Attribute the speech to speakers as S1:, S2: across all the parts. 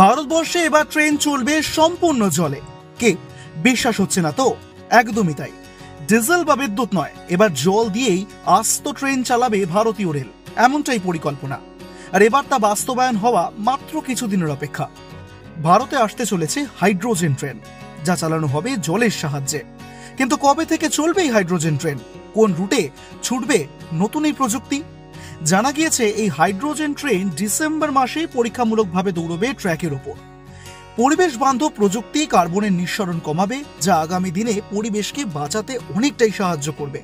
S1: ভারতবর্ষে এবার ট্রেন চলবে সম্পূর্ণ জলে। কে বিশ্বাস হচ্ছে না তো? একদমই তাই। ডিজেল বা বিদ্যুৎ নয়, এবার জল দিয়েই আস্ত ট্রেন চালাবে ভারতীয় রেল, এমনটাই পরিকল্পনা। আর এবার তা বাস্তবায়ন হওয়া মাত্র কিছুদিনের অপেক্ষা। ভারতে আসতে চলেছে হাইড্রোজেন ট্রেন, যা চালানো হবে জলের সাহায্যে। কিন্তু কবে থেকে চলবে এই হাইড্রোজেন ট্রেন? কোন রুটে ছুটবে নতুন এই প্রযুক্তি? জানা গিয়েছে এই হাইড্রোজেন ট্রেন ডিসেম্বর মাসে পরীক্ষামূলকভাবে দৌড়বে ট্র্যাকের ওপর। পরিবেশ বান্ধব প্রযুক্তি কার্বনের নিঃসরণ কমাবে, যা আগামী দিনে পরিবেশকে বাঁচাতে অনেকটাই সাহায্য করবে।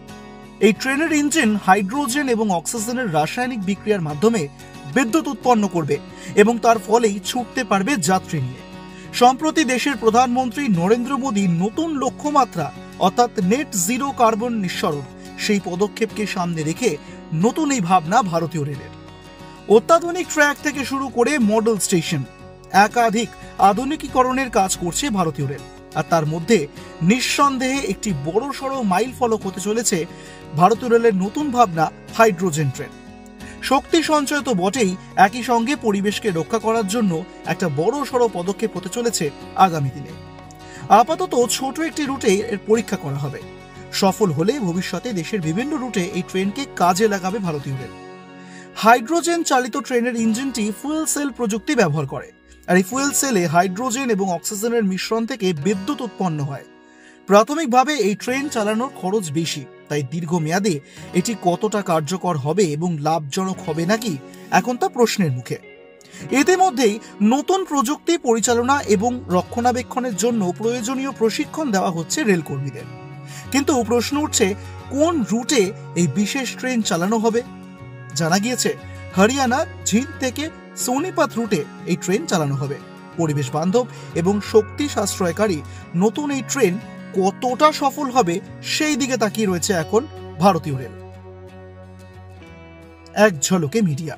S1: এই ট্রেনের ইঞ্জিন হাইড্রোজেন এবং অক্সিজেনের রাসায়নিক বিক্রিয়ার মাধ্যমে বিদ্যুৎ উৎপন্ন করবে এবং তার ফলেই ছুটতে পারবে যাত্রী নিয়ে। সম্প্রতি দেশের প্রধানমন্ত্রী নরেন্দ্র মোদী নতুন লক্ষ্যমাত্রা অর্থাৎ নেট জিরো কার্বন নিঃসরণ, সেই পদক্ষেপকে সামনে রেখে নতুন এই ভাবনা ভারতীয় রেলের। অত্যাধুনিক ট্র্যাক থেকে শুরু করে মডেল স্টেশন, একাধিক আধুনিকীকরণের কাজ করছে ভারতীয় রেল। আর তার মধ্যে নিঃসন্দেহে একটি বড়সড় মাইল ফলক হতে চলেছে ভারতীয় রেলের নতুন ভাবনা হাইড্রোজেন ট্রেন। শক্তি সঞ্চয় তো বটেই, একই সঙ্গে পরিবেশকে রক্ষা করার জন্য একটা বড়সড় পদক্ষেপ হতে চলেছে আগামী দিনে। আপাতত ছোট একটি রুটে এর পরীক্ষা করা হবে। সফল হলে ভবিষ্যতে দেশের বিভিন্ন রুটে এই ট্রেনকে কাজে লাগাবে ভারতীয় রেল। হাইড্রোজেন চালিত ট্রেনের ইঞ্জিনটি ফুয়েল সেল প্রযুক্তি ব্যবহার করে। আর এই ফুয়েল সেলে হাইড্রোজেন এবং অক্সিজেনের মিশ্রণ থেকে বিদ্যুৎ উৎপন্ন হয়। প্রাথমিকভাবে এই ট্রেন চালানোর খরচ বেশি, তাই দীর্ঘমেয়াদে এটি কতটা কার্যকর হবে এবং লাভজনক হবে নাকি এখন তা প্রশ্নের মুখে। ইতিমধ্যেই নতুন প্রযুক্তি পরিচালনা এবং রক্ষণাবেক্ষণের জন্য প্রয়োজনীয় প্রশিক্ষণ দেওয়া হচ্ছে রেলকর্মীদের। কিন্তু প্রশ্ন উঠছে, কোন রুটে এই বিশেষ ট্রেন চালানো হবে? জানা গিয়েছে হরিয়ানা ঝিল থেকে সোনিপত রুটে এই ট্রেন চালানো হবে। পরিবেশ বান্ধব এবং শক্তি সাশ্রয়কারী নতুন এই ট্রেন কতটা সফল হবে সেই দিকে তাকিয়ে রয়েছে এখন ভারতীয় রেল। এক ঝলকে মিডিয়া।